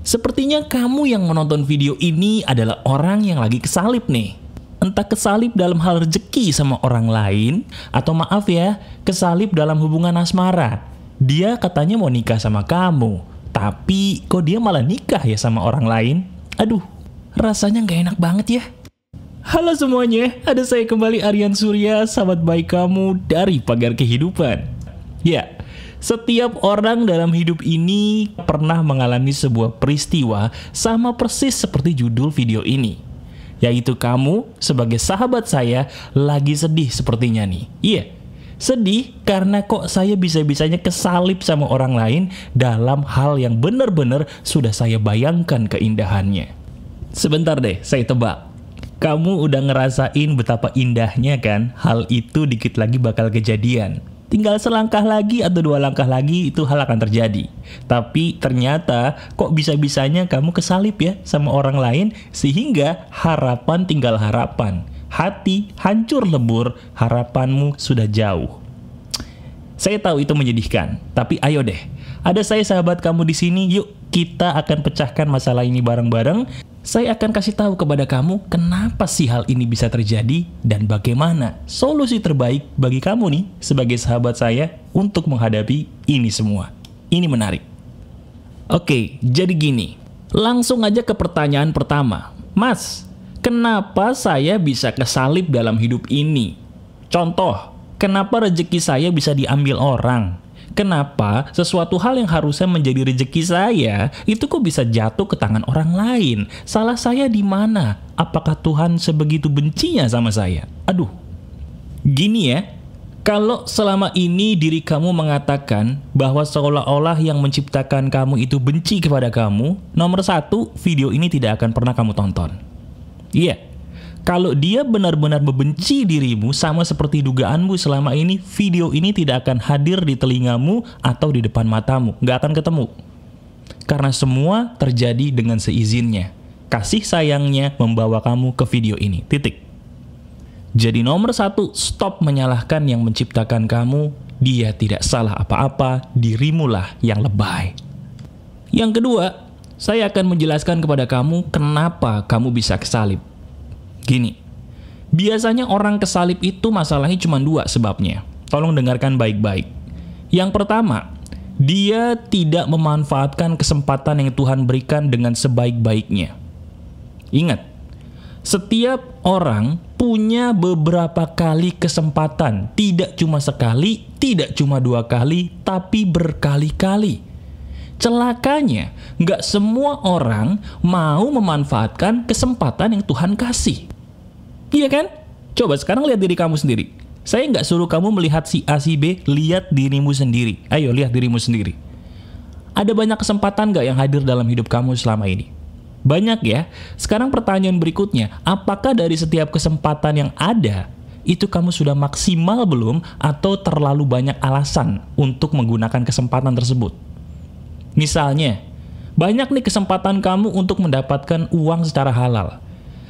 Sepertinya kamu yang menonton video ini adalah orang yang lagi kesalip nih. Entah kesalip dalam hal rezeki sama orang lain, atau maaf ya, kesalip dalam hubungan asmara. Dia katanya mau nikah sama kamu, tapi kok dia malah nikah ya sama orang lain? Aduh, rasanya nggak enak banget ya. Halo semuanya, ada saya kembali Aryan Surya, sahabat baik kamu dari Pagar Kehidupan. Ya, setiap orang dalam hidup ini pernah mengalami sebuah peristiwa sama persis seperti judul video ini. Yaitu kamu sebagai sahabat saya lagi sedih sepertinya nih. Iya, sedih karena kok saya bisa-bisanya kesalip sama orang lain dalam hal yang benar-benar sudah saya bayangkan keindahannya. Sebentar deh, saya tebak. Kamu udah ngerasain betapa indahnya kan? Hal itu dikit lagi bakal kejadian. Tinggal selangkah lagi atau 2 langkah lagi itu hal akan terjadi. Tapi ternyata kok bisa-bisanya kamu kesalip ya sama orang lain sehingga harapan tinggal harapan. Hati hancur lebur, harapanmu sudah jauh. Saya tahu itu menyedihkan, tapi ayo deh. Ada saya sahabat kamu di sini, yuk kita akan pecahkan masalah ini bareng-bareng. Saya akan kasih tahu kepada kamu kenapa sih hal ini bisa terjadi dan bagaimana solusi terbaik bagi kamu nih sebagai sahabat saya untuk menghadapi ini semua. Ini menarik. Oke, jadi gini. Langsung aja ke pertanyaan pertama. Mas, kenapa saya bisa kesalip dalam hidup ini? Contoh, kenapa rezeki saya bisa diambil orang? Kenapa sesuatu hal yang harusnya menjadi rezeki saya itu kok bisa jatuh ke tangan orang lain? Salah saya di mana? Apakah Tuhan sebegitu bencinya sama saya? Aduh, gini ya, kalau selama ini diri kamu mengatakan bahwa seolah-olah yang menciptakan kamu itu benci kepada kamu, nomor 1, video ini tidak akan pernah kamu tonton. Iya. Kalau dia benar-benar membenci dirimu sama seperti dugaanmu selama ini, video ini tidak akan hadir di telingamu atau di depan matamu. Nggak akan ketemu. Karena semua terjadi dengan seizinnya. Kasih sayangnya membawa kamu ke video ini. Titik. Jadi nomor 1, stop menyalahkan yang menciptakan kamu. Dia tidak salah apa-apa, dirimulah yang lebay. Yang kedua, saya akan menjelaskan kepada kamu kenapa kamu bisa kesalip. Gini, biasanya orang kesalip itu masalahnya cuma 2 sebabnya. Tolong dengarkan baik-baik. Yang pertama, dia tidak memanfaatkan kesempatan yang Tuhan berikan dengan sebaik-baiknya. Ingat, setiap orang punya beberapa kali kesempatan. Tidak cuma sekali, tidak cuma 2 kali, tapi berkali-kali. Celakanya, nggak semua orang mau memanfaatkan kesempatan yang Tuhan kasih. Iya kan? Coba sekarang lihat diri kamu sendiri. Saya nggak suruh kamu melihat si A, si B, lihat dirimu sendiri. Ayo, lihat dirimu sendiri. Ada banyak kesempatan nggak yang hadir dalam hidup kamu selama ini? Banyak ya? Sekarang pertanyaan berikutnya, apakah dari setiap kesempatan yang ada, itu kamu sudah maksimal belum atau terlalu banyak alasan untuk menggunakan kesempatan tersebut? Misalnya, banyak nih kesempatan kamu untuk mendapatkan uang secara halal.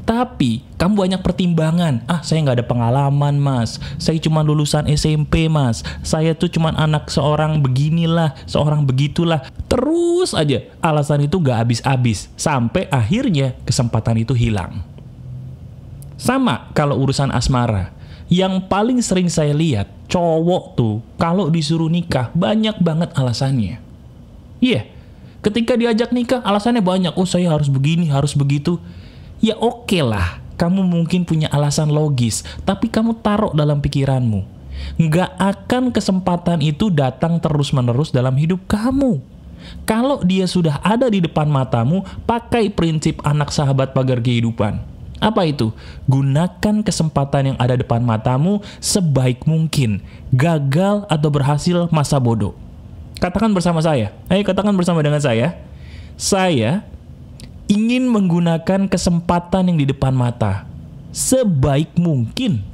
Tapi, kamu banyak pertimbangan. Saya nggak ada pengalaman, mas. Saya cuma lulusan SMP, mas. Saya tuh cuma anak seorang beginilah, seorang begitulah. Terus aja, alasan itu nggak habis-habis. Sampai akhirnya, kesempatan itu hilang. Sama kalau urusan asmara. Yang paling sering saya lihat, cowok tuh, kalau disuruh nikah, banyak banget alasannya. Iya, ketika diajak nikah, alasannya banyak. Saya harus begini, harus begitu. Ya oke lah, kamu mungkin punya alasan logis, tapi kamu taruh dalam pikiranmu. Nggak akan kesempatan itu datang terus-menerus dalam hidup kamu. Kalau dia sudah ada di depan matamu, pakai prinsip anak sahabat Pagar Kehidupan. Apa itu? Gunakan kesempatan yang ada depan matamu sebaik mungkin. Gagal atau berhasil masa bodoh. Katakan bersama saya. Ayo katakan bersama dengan saya. Saya ingin menggunakan kesempatan yang di depan mata sebaik mungkin.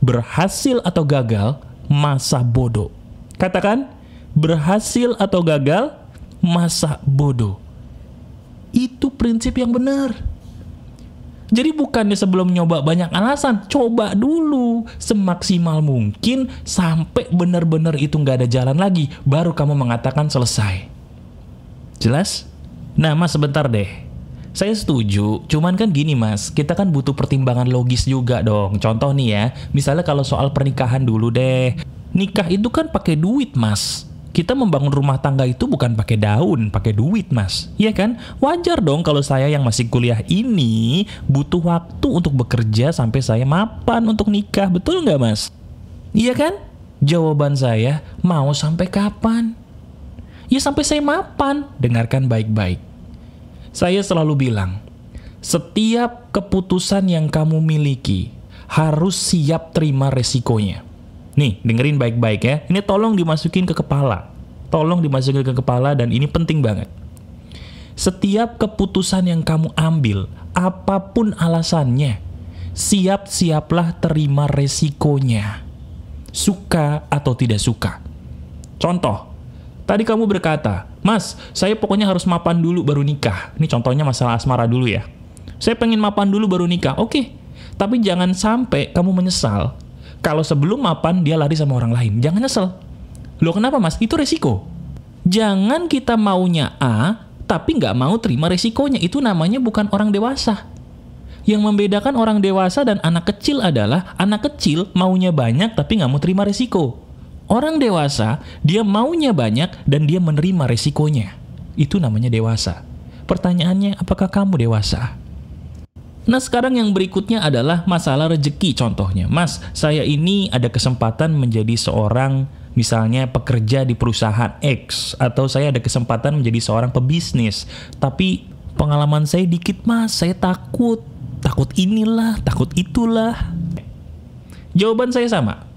Berhasil atau gagal, masa bodoh. Katakan, berhasil atau gagal, masa bodoh. Itu prinsip yang benar. Jadi bukannya sebelum nyoba banyak alasan, coba dulu semaksimal mungkin sampai benar-benar itu nggak ada jalan lagi, baru kamu mengatakan selesai. Jelas? Nah mas, sebentar deh. Saya setuju, cuman kan gini mas, kita kan butuh pertimbangan logis juga dong. Contoh nih ya, misalnya kalau soal pernikahan dulu deh. Nikah itu kan pakai duit mas. Kita membangun rumah tangga itu bukan pakai daun, pakai duit mas. Iya kan? Wajar dong kalau saya yang masih kuliah ini butuh waktu untuk bekerja sampai saya mapan untuk nikah. Betul nggak mas? Iya kan? Jawaban saya, mau sampai kapan? Ya sampai saya mapan. Dengarkan baik-baik. Saya selalu bilang, setiap keputusan yang kamu miliki harus siap terima resikonya. Nih, dengerin baik-baik ya. Ini tolong dimasukin ke kepala. Tolong dimasukin ke kepala dan ini penting banget. Setiap keputusan yang kamu ambil, apapun alasannya, siap-siaplah terima resikonya. Suka atau tidak suka. Contoh, tadi kamu berkata, mas, saya pokoknya harus mapan dulu baru nikah. Ini contohnya masalah asmara dulu ya. Saya pengen mapan dulu baru nikah. Oke, tapi jangan sampai kamu menyesal kalau sebelum mapan dia lari sama orang lain. Jangan nyesel. Loh kenapa mas? Itu resiko. Jangan kita maunya A, tapi nggak mau terima resikonya. Itu namanya bukan orang dewasa. Yang membedakan orang dewasa dan anak kecil adalah anak kecil maunya banyak tapi nggak mau terima resiko. Orang dewasa, dia maunya banyak dan dia menerima resikonya. Itu namanya dewasa. Pertanyaannya, apakah kamu dewasa? Nah, sekarang yang berikutnya adalah masalah rezeki contohnya. Mas, saya ini ada kesempatan menjadi seorang, misalnya pekerja di perusahaan X. Atau saya ada kesempatan menjadi seorang pebisnis. Tapi pengalaman saya dikit mas, saya takut. Takut inilah, takut itulah. Jawaban saya sama.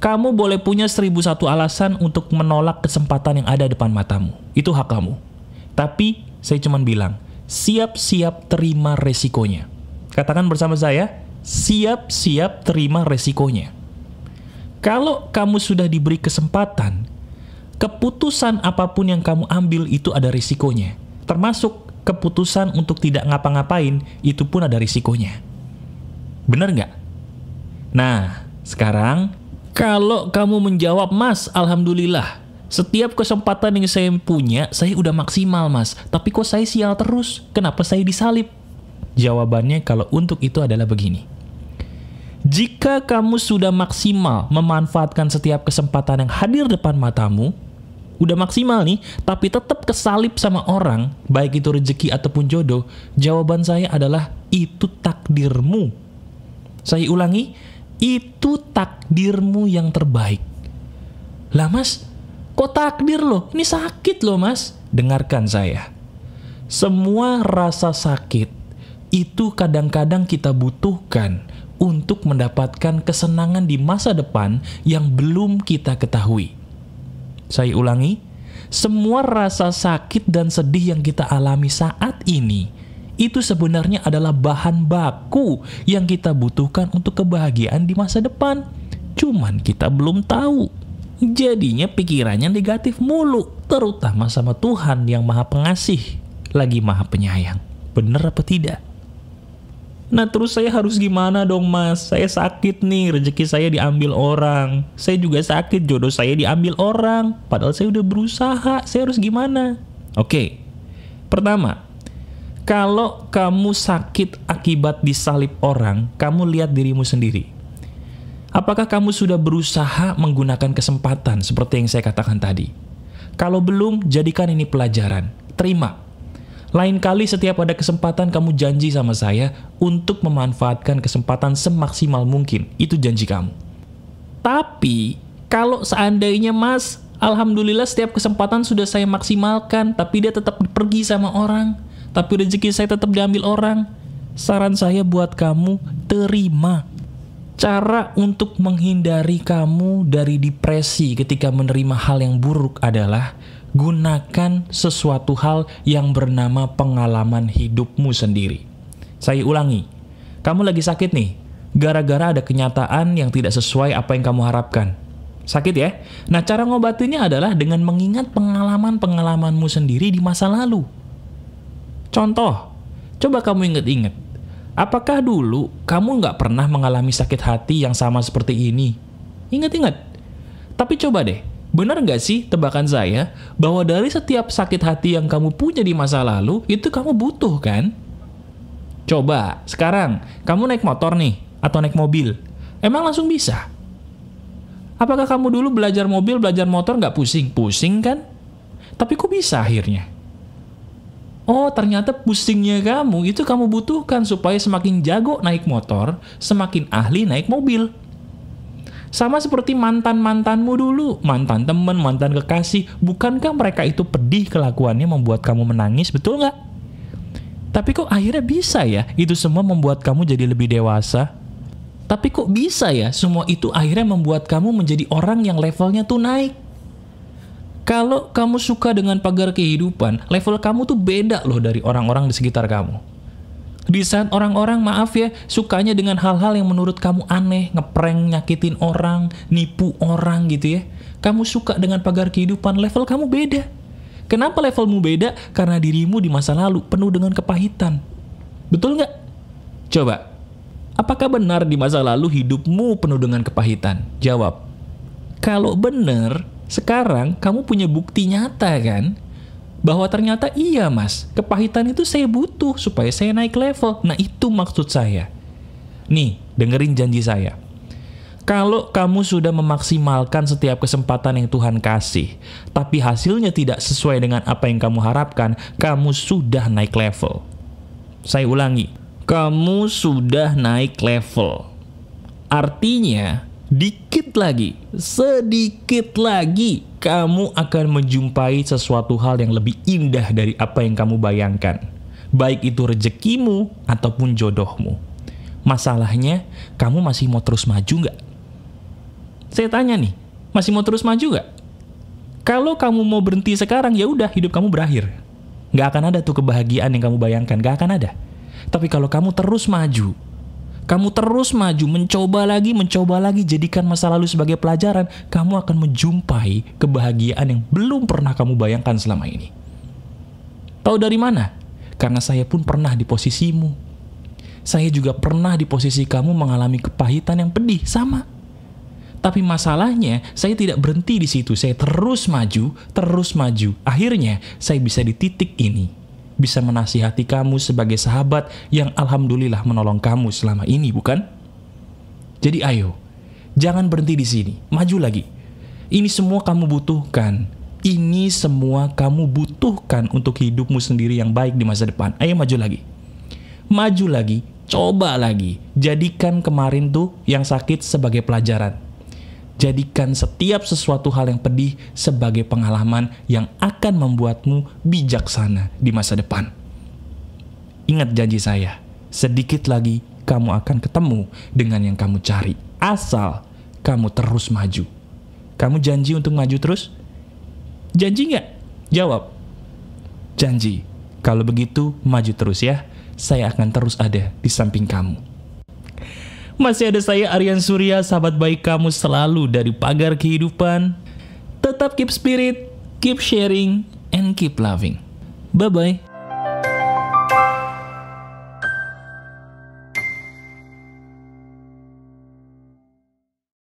Kamu boleh punya 1001 alasan untuk menolak kesempatan yang ada depan matamu. Itu hak kamu. Tapi, saya cuma bilang, siap-siap terima resikonya. Katakan bersama saya, siap-siap terima resikonya. Kalau kamu sudah diberi kesempatan, keputusan apapun yang kamu ambil itu ada risikonya. Termasuk keputusan untuk tidak ngapa-ngapain, itu pun ada risikonya. Benar nggak? Nah, sekarang kalau kamu menjawab, mas, alhamdulillah, setiap kesempatan yang saya punya, saya udah maksimal, mas. Tapi kok saya sial terus? Kenapa saya disalib? Jawabannya kalau untuk itu adalah begini. Jika kamu sudah maksimal memanfaatkan setiap kesempatan yang hadir depan matamu, udah maksimal nih, tapi tetap kesalip sama orang, baik itu rezeki ataupun jodoh, jawaban saya adalah itu takdirmu. Saya ulangi, itu takdirmu yang terbaik. Lah mas, kok takdir loh? Ini sakit loh mas. Dengarkan saya. Semua rasa sakit itu kadang-kadang kita butuhkan untuk mendapatkan kesenangan di masa depan yang belum kita ketahui. Saya ulangi, semua rasa sakit dan sedih yang kita alami saat ini itu sebenarnya adalah bahan baku yang kita butuhkan untuk kebahagiaan di masa depan. Cuman kita belum tahu. Jadinya pikirannya negatif mulu, terutama sama Tuhan yang Maha Pengasih, lagi Maha Penyayang. Bener apa tidak? Nah terus saya harus gimana dong mas? Saya sakit nih, rezeki saya diambil orang. Saya juga sakit, jodoh saya diambil orang. Padahal saya udah berusaha, saya harus gimana? Oke, pertama, kalau kamu sakit akibat disalib orang, kamu lihat dirimu sendiri. Apakah kamu sudah berusaha menggunakan kesempatan seperti yang saya katakan tadi? Kalau belum, jadikan ini pelajaran. Terima. Lain kali setiap ada kesempatan kamu janji sama saya untuk memanfaatkan kesempatan semaksimal mungkin. Itu janji kamu. Tapi, kalau seandainya mas, alhamdulillah setiap kesempatan sudah saya maksimalkan, tapi dia tetap pergi sama orang, tapi rezeki saya tetap diambil orang. Saran saya buat kamu, terima. Cara untuk menghindari kamu dari depresi ketika menerima hal yang buruk adalah gunakan sesuatu hal yang bernama pengalaman hidupmu sendiri. Saya ulangi, kamu lagi sakit nih, gara-gara ada kenyataan yang tidak sesuai apa yang kamu harapkan. Sakit ya? Nah, cara ngobatinnya adalah dengan mengingat pengalaman-pengalamanmu sendiri di masa lalu. Contoh, coba kamu ingat-ingat. Apakah dulu kamu nggak pernah mengalami sakit hati yang sama seperti ini? Ingat-ingat. Tapi coba deh, Benar nggak sih tebakan saya bahwa dari setiap sakit hati yang kamu punya di masa lalu, itu kamu butuh kan? Coba, sekarang kamu naik motor nih, atau naik mobil. Emang langsung bisa? Apakah kamu dulu belajar mobil, belajar motor nggak pusing? Pusing kan? Tapi kok bisa akhirnya? Oh, ternyata pusingnya kamu, itu kamu butuhkan supaya semakin jago naik motor, semakin ahli naik mobil. Sama seperti mantan-mantanmu dulu, mantan teman, mantan kekasih. Bukankah mereka itu pedih kelakuannya membuat kamu menangis, betul nggak? Tapi kok akhirnya bisa ya, itu semua membuat kamu jadi lebih dewasa? Tapi kok bisa ya, semua itu akhirnya membuat kamu menjadi orang yang levelnya tuh naik? Kalau kamu suka dengan pagar kehidupan, level kamu tuh beda loh dari orang-orang di sekitar kamu. Di saat orang-orang, maaf ya, sukanya dengan hal-hal yang menurut kamu aneh, ngeprank, nyakitin orang, nipu orang gitu ya. Kamu suka dengan pagar kehidupan, level kamu beda. Kenapa levelmu beda? Karena dirimu di masa lalu penuh dengan kepahitan. Betul nggak? Coba, apakah benar di masa lalu hidupmu penuh dengan kepahitan? Jawab. Kalau benar, sekarang kamu punya bukti nyata kan? Bahwa ternyata iya mas, kepahitan itu saya butuh supaya saya naik level. Nah itu maksud saya. Nih, dengerin janji saya. Kalau kamu sudah memaksimalkan setiap kesempatan yang Tuhan kasih, tapi hasilnya tidak sesuai dengan apa yang kamu harapkan, kamu sudah naik level. Saya ulangi, kamu sudah naik level. Artinya, dikit lagi, sedikit lagi, kamu akan menjumpai sesuatu hal yang lebih indah dari apa yang kamu bayangkan. Baik itu rezekimu ataupun jodohmu. Masalahnya, kamu masih mau terus maju nggak? Saya tanya nih, masih mau terus maju nggak? Kalau kamu mau berhenti sekarang, ya udah hidup kamu berakhir. Nggak akan ada tuh kebahagiaan yang kamu bayangkan, nggak akan ada. Tapi kalau kamu terus maju, mencoba lagi, jadikan masa lalu sebagai pelajaran, kamu akan menjumpai kebahagiaan yang belum pernah kamu bayangkan selama ini. Tahu dari mana? Karena saya pun pernah di posisimu. Saya juga pernah di posisi kamu mengalami kepahitan yang pedih, sama. Tapi masalahnya, saya tidak berhenti di situ. Saya terus maju. Akhirnya, saya bisa di titik ini. Bisa menasihati kamu sebagai sahabat yang alhamdulillah menolong kamu selama ini, bukan? Jadi ayo, jangan berhenti di sini, maju lagi. Ini semua kamu butuhkan. Ini semua kamu butuhkan untuk hidupmu sendiri yang baik di masa depan. Ayo maju lagi. Maju lagi, coba lagi. Jadikan kemarin tuh yang sakit sebagai pelajaran. Jadikan setiap sesuatu hal yang pedih sebagai pengalaman yang akan membuatmu bijaksana di masa depan. Ingat janji saya, sedikit lagi kamu akan ketemu dengan yang kamu cari. Asal kamu terus maju. Kamu janji untuk maju terus? Janji nggak? Jawab. Janji. Kalau begitu, maju terus ya. Saya akan terus ada di samping kamu. Masih ada saya Aryan Surya, sahabat baik kamu selalu dari Pagar Kehidupan. Tetap keep spirit, keep sharing, and keep loving. Bye-bye.